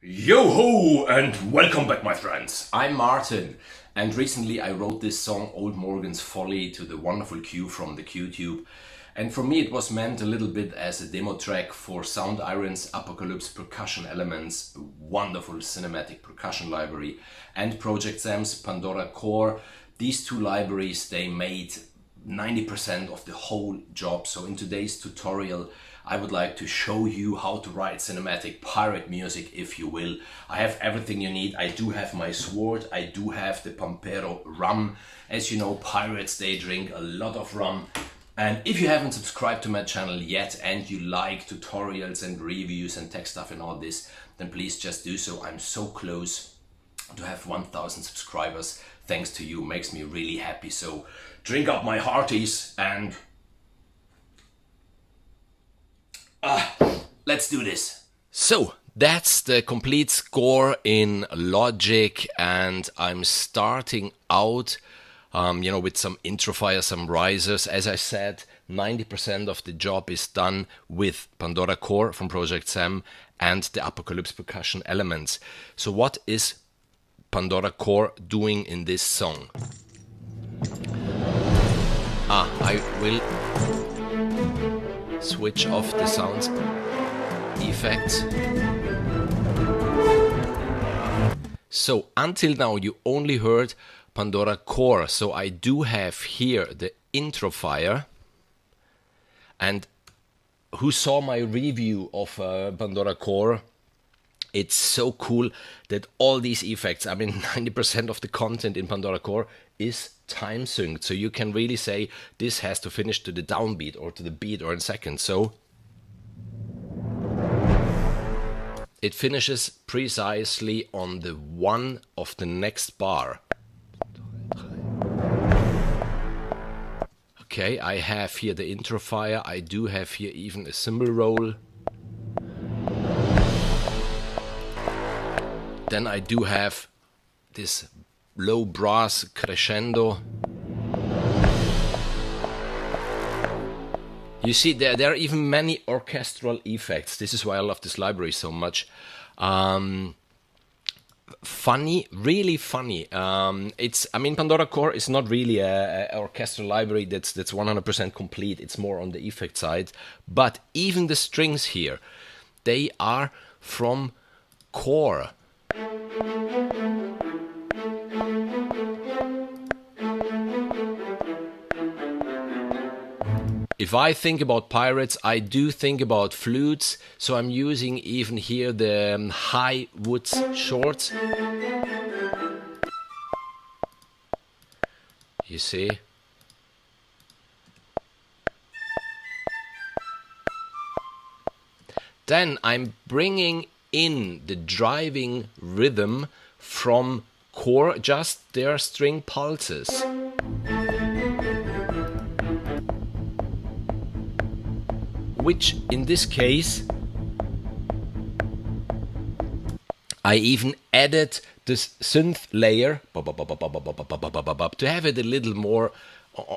Yo-ho and welcome back, my friends. I'm Martin, and recently I wrote this song Old Morgan's Folly to the wonderful Q from the QTube. And for me it was meant a little bit as a demo track for Sound Iron's Apocalypse Percussion Elements, a wonderful cinematic percussion library, and Project Sam's Pandora Core. These two libraries, they made 90% of the whole job. So in today's tutorial I would like to show you how to write cinematic pirate music, if you will. I have everything you need. I do have my sword, I do have the Pampero rum. As you know, pirates, they drink a lot of rum. And if you haven't subscribed to my channel yet and you like tutorials and reviews and tech stuff and all this, then please just do so. I'm so close to have 1,000 subscribers. Thanks to you, makes me really happy. So drink up my hearties and let's do this. So that's the complete score in Logic, and I'm starting out with some intro fire, some risers. As I said, 90% of the job is done with Pandora Core from Project Sam and the Apocalypse Percussion Elements. So what is Pandora Core doing in this song? I will switch off the sound effects. So until now you only heard Pandora Core, so I do have here the intro fire. And who saw my review of Pandora Core, it's so cool that all these effects, 90% of the content in Pandora Core is time synced. So you can really say this has to finish to the downbeat or to the beat or in seconds. So it finishes precisely on the one of the next bar. Okay, I have here the intro fire. I do have here even a cymbal roll. Then I do have this low brass crescendo. You see, there are even many orchestral effects. This is why I love this library so much. Funny, really funny. Pandora Core is not really a orchestral library that's 100% complete. It's more on the effect side. But even the strings here, they are from Core. If I think about pirates, I do think about flutes, so I'm using even here the high woods shorts. You see? Then I'm bringing in the driving rhythm from Core, just their string pulses. Which in this case, I even added this synth layer to have it a little more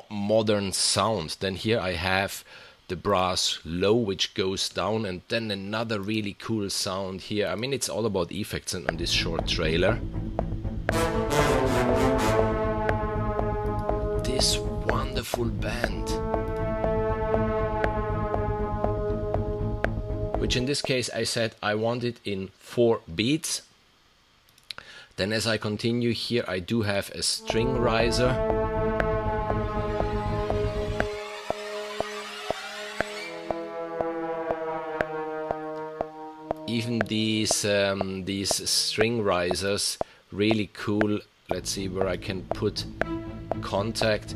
modern sound. Then here I have the brass low which goes down, and then another really cool sound here. It's all about effects on this short trailer. This wonderful band, which in this case I said I want it in 4 beats. Then as I continue here, I do have a string riser. Even these string risers, really cool. Let's see where I can put contact.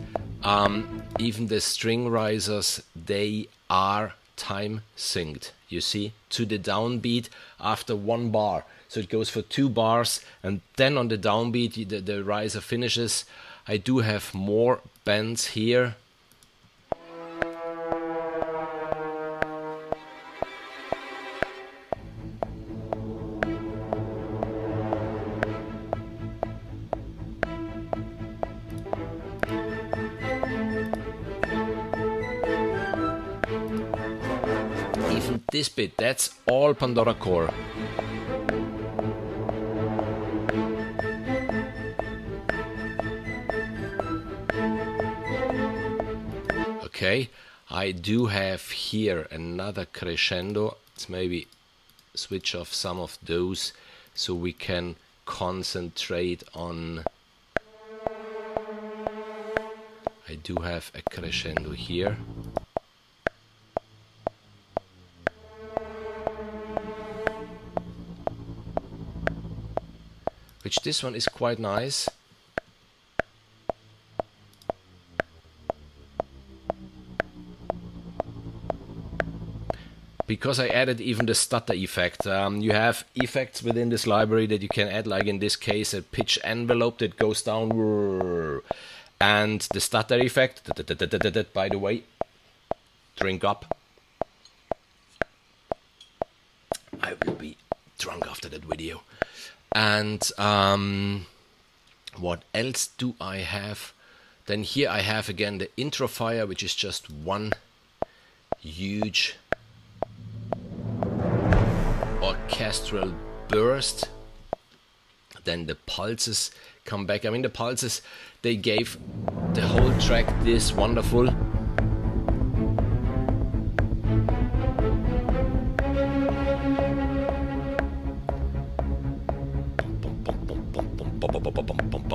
Even the string risers, they are time synced, you see, to the downbeat after 1 bar. So it goes for 2 bars, and then on the downbeat the riser finishes. I do have more bends here. Even this bit, that's all Pandora Core. Okay, I do have here another crescendo. Let's maybe switch off some of those so we can concentrate on... I do have a crescendo here. Which this one is quite nice. Because I added even the stutter effect. You have effects within this library that you can add, like in this case a pitch envelope that goes down. And the stutter effect, by the way, drink up. I will be drunk after that video. And what else do I have? Then here I have again the intro fire, which is just one huge orchestral burst. Then the pulses come back. I mean, the pulses, they gave the whole track this wonderful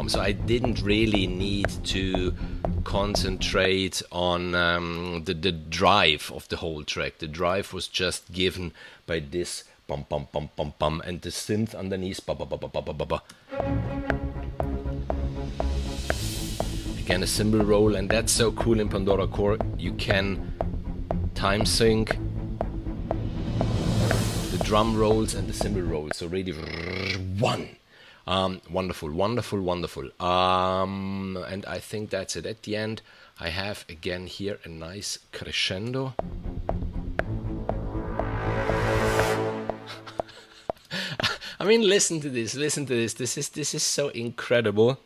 so I didn't really need to concentrate on the drive of the whole track. The drive was just given by this bum bum bum bum bum and the synth underneath ba ba ba ba ba ba ba. Again, a cymbal roll, and that's so cool in Pandora Core. You can time sync the drum rolls and the cymbal rolls. So really one. Wonderful, wonderful, wonderful. And I think that's it. At the end, I have again here a nice crescendo. I mean, listen to this, listen to this. This is so incredible.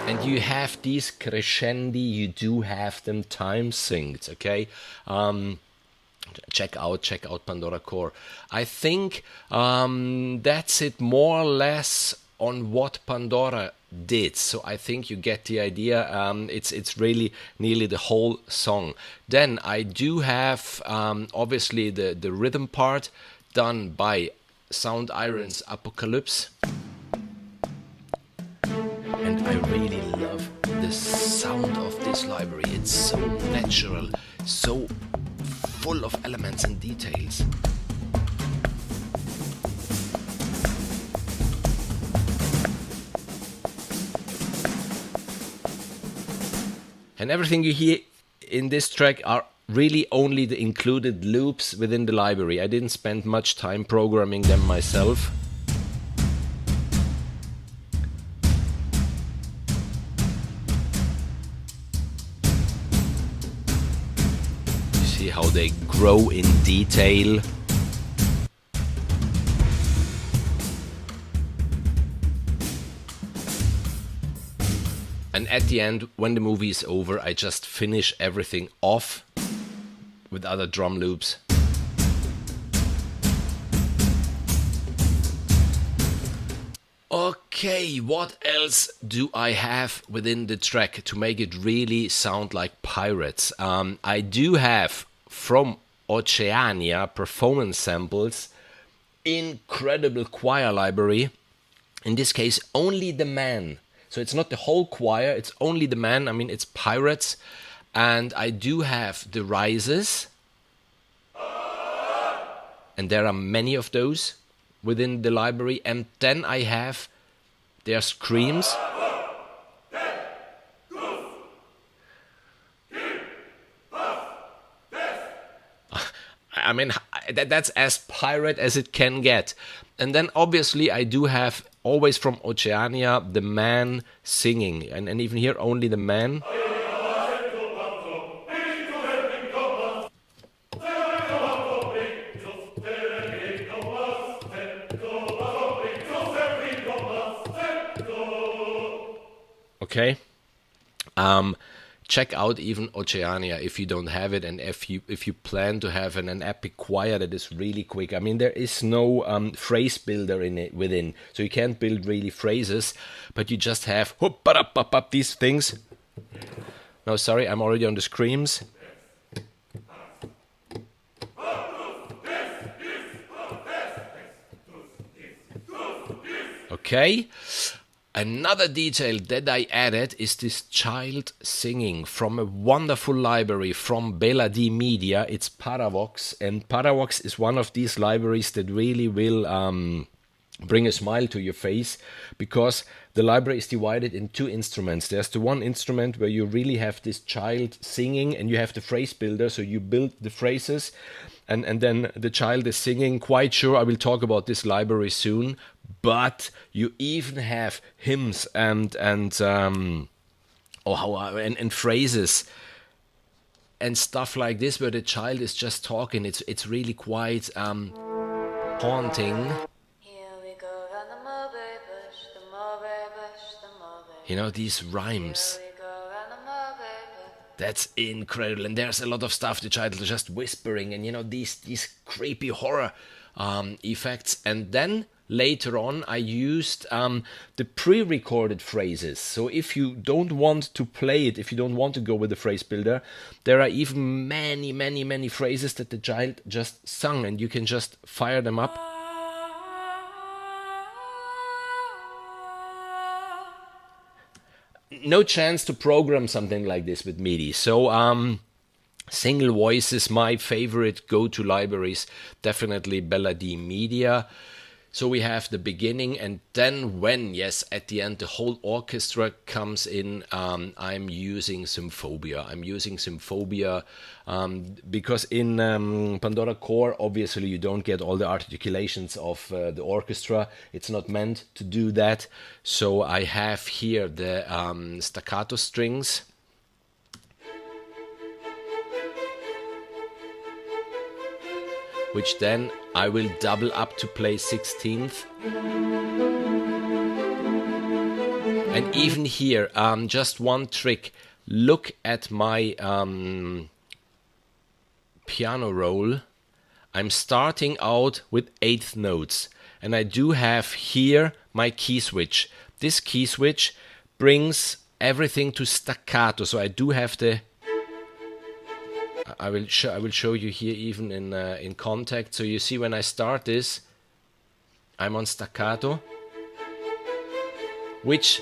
And you have these crescendi, you do have them time synced, okay? Check out Pandora Core. I think that's it more or less on what Pandora did. So I think you get the idea. It's really nearly the whole song. Then I do have obviously the rhythm part done by Sound Iron's Apocalypse. And I really love the sound of this library. It's so natural, so full of elements and details. And everything you hear in this track are really only the included loops within the library. I didn't spend much time programming them myself. How they grow in detail. And at the end, when the movie is over, I just finish everything off with other drum loops. Okay, what else do I have within the track to make it really sound like pirates? I do have from Oceania performance samples, incredible choir library. In this case, only the man. So it's not the whole choir, it's only the man. I mean, it's pirates. And I do have the rises. And there are many of those within the library. And then I have their screams. I mean, that's as pirate as it can get. And then obviously I do have always from Oceania the man singing, and even here only the man. Okay. check out even Oceania if you don't have it, and if you plan to have an epic choir that is really quick. I mean, there is no phrase builder in it within, so you can't build really phrases, but you just have these things. No, sorry, I'm already on the screams. Okay. Another detail that I added is this child singing from a wonderful library from Pandora D Media. It's Paravox, and Paravox is one of these libraries that really will bring a smile to your face, because the library is divided in two instruments. There's the one instrument where you really have this child singing, and you have the phrase builder, so you build the phrases, and then the child is singing. Quite sure I will talk about this library soon. But you even have hymns and phrases and stuff like this, where the child is just talking. It's really quite haunting. You know, these rhymes. That's incredible. And there's a lot of stuff. The child is just whispering, and you know, these creepy horror effects. And then later on, I used the pre-recorded phrases. So if you don't want to play it, if you don't want to go with the phrase builder, there are even many phrases that the child just sung, and you can just fire them up. No chance to program something like this with MIDI. So single voice is my favorite go-to libraries. Definitely Pandora D Media. So we have the beginning, and then at the end, the whole orchestra comes in. I'm using Symphobia. Because in Pandora Core, obviously, you don't get all the articulations of the orchestra. It's not meant to do that. So I have here the staccato strings. Which then I will double up to play 16th. And even here, just one trick. Look at my piano roll. I'm starting out with 8th notes. And I do have here my key switch. This key switch brings everything to staccato. So I do have the... I will show you here even in contact. So you see, when I start this, I'm on staccato, which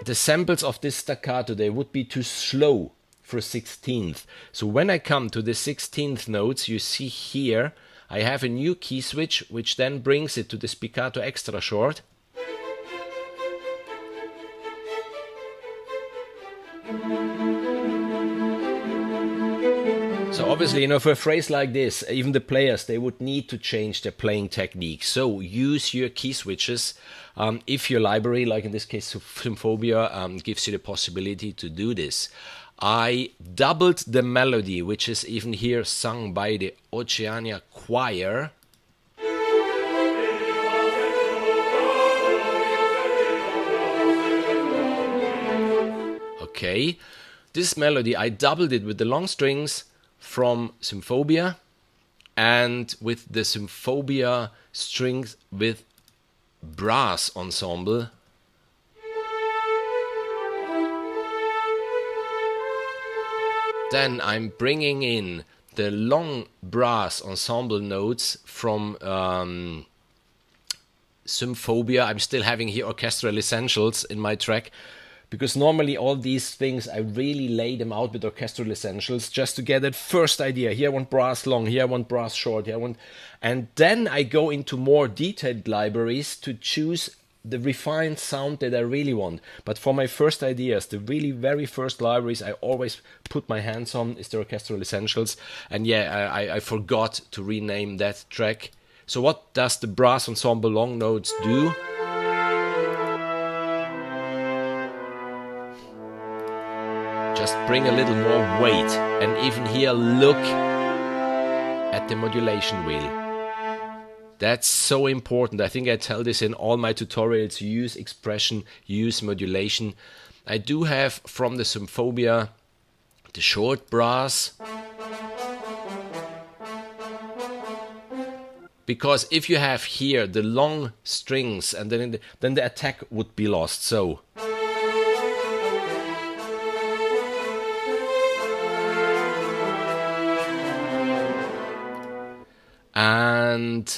the samples of this staccato, they would be too slow for 16th. So when I come to the 16th notes, you see here I have a new key switch, which then brings it to the spiccato extra short. So obviously, you know, for a phrase like this, even the players, they would need to change their playing technique. So use your key switches. If your library, like in this case Symphobia, gives you the possibility to do this. I doubled the melody, which is even here sung by the Oceania choir. Okay, this melody, I doubled it with the long strings from Symphobia, and with the Symphobia strings with brass ensemble. Then I'm bringing in the long brass ensemble notes from Symphobia. I'm still having here orchestral essentials in my track, because normally all these things, I really lay them out with orchestral essentials just to get that first idea. Here I want brass long, here I want brass short, here I want... And then I go into more detailed libraries to choose the refined sound that I really want. But for my first ideas, the really very first libraries I always put my hands on is the orchestral essentials. And yeah, I forgot to rename that track. So what does the brass ensemble long notes do? Just bring a little more weight, and even here look at the modulation wheel. That's so important. I think I tell this in all my tutorials. Use expression, use modulation. I do have from the Symphobia the short brass. Because if you have here the long strings and then the attack would be lost. So and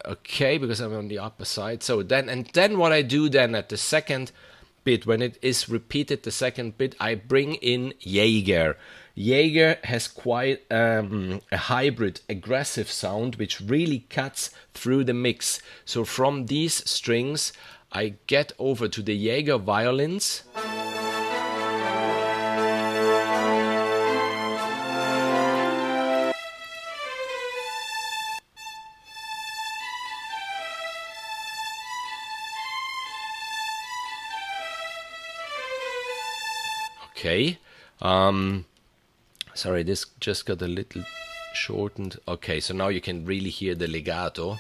okay, because I'm on the upper side. So then what I do then at the second bit, when it is repeated the second bit, I bring in Jaeger. Jaeger has quite a hybrid aggressive sound which really cuts through the mix. So from these strings I get over to the Jaeger violins. Okay, sorry, this just got a little shortened. Okay, so now you can really hear the legato.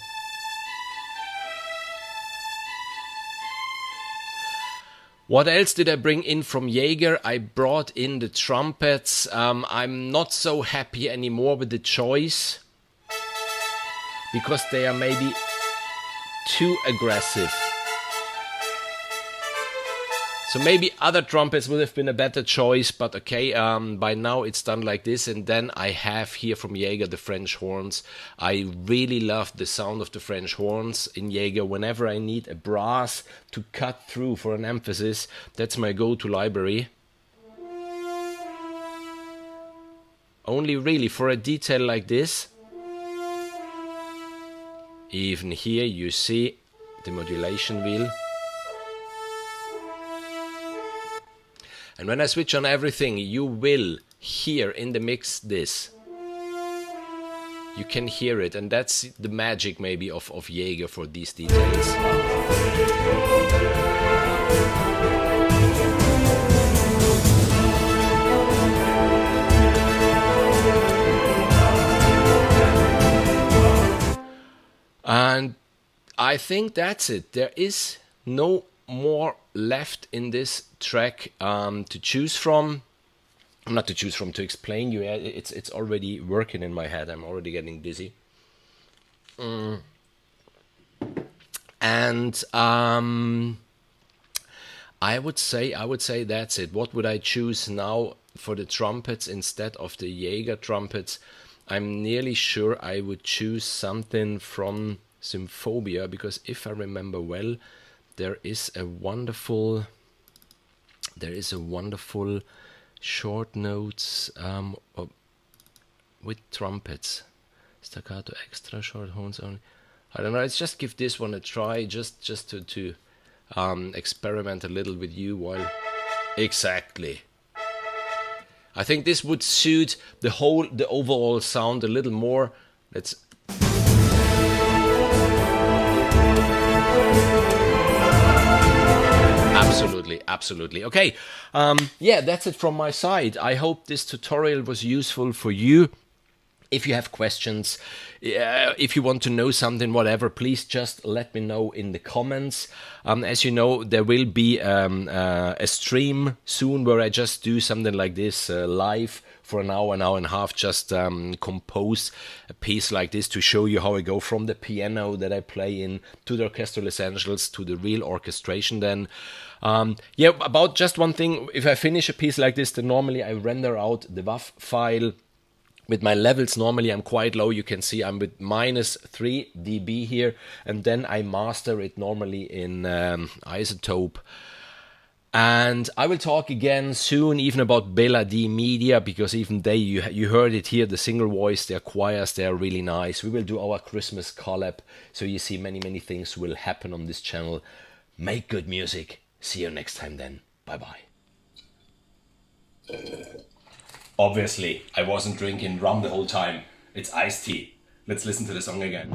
What else did I bring in from Jaeger? I brought in the trumpets. I'm not so happy anymore with the choice because they are maybe too aggressive. So maybe other trumpets would have been a better choice, but okay, by now it's done like this. And then I have here from Jaeger the French horns. I really love the sound of the French horns in Jaeger. Whenever I need a brass to cut through for an emphasis, that's my go-to library. Only really for a detail like this. Even here you see the modulation wheel. And when I switch on everything, you will hear in the mix this. You can hear it, and that's the magic maybe of Jaeger for these details. And I think that's it. There is no more left in this track to choose from. Not to choose from, to explain you. It's already working in my head. I'm already getting dizzy. And I would say that's it. What would I choose now for the trumpets instead of the Jaeger trumpets? I'm nearly sure I would choose something from Symphobia, because if I remember well, there is a wonderful short notes with trumpets, staccato, extra short horns only. I don't know. Let's just give this one a try, just to experiment a little with you while exactly. I think this would suit the overall sound a little more. Let's. Absolutely. Okay, yeah, that's it from my side. I hope this tutorial was useful for you. If you have questions, if you want to know something, whatever, please just let me know in the comments. As you know, there will be a stream soon where I just do something like this live for an hour and a half, just compose a piece like this to show you how I go from the piano that I play in to the orchestral essentials to the real orchestration then. Yeah, about just one thing, if I finish a piece like this, then normally I render out the WAV file. With my levels, normally I'm quite low. You can see I'm with -3 dB here, and then I master it normally in isotope. And I will talk again soon even about Pandora D Media, because even they, you heard it here, the single voice, their choirs, they are really nice. We will do our Christmas collab, so you see many things will happen on this channel. Make good music. See you next time then. Bye-bye. Obviously, I wasn't drinking rum the whole time. It's iced tea. Let's listen to the song again.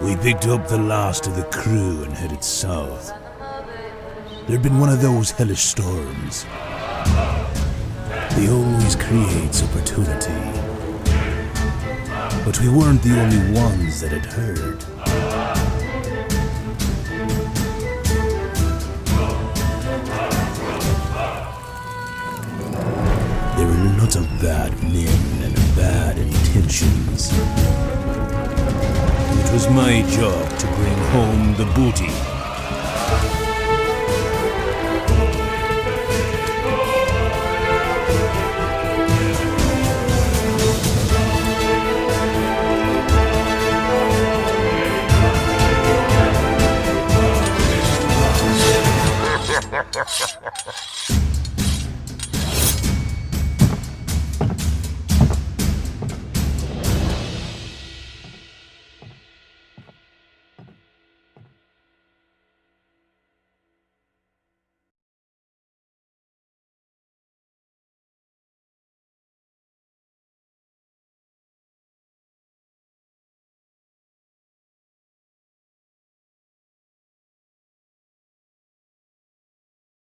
We picked up the last of the crew and headed south. There'd been one of those hellish storms. They always creates opportunity. But we weren't the only ones that had heard. There were lots of bad men and bad intentions. It was my job to bring home the booty.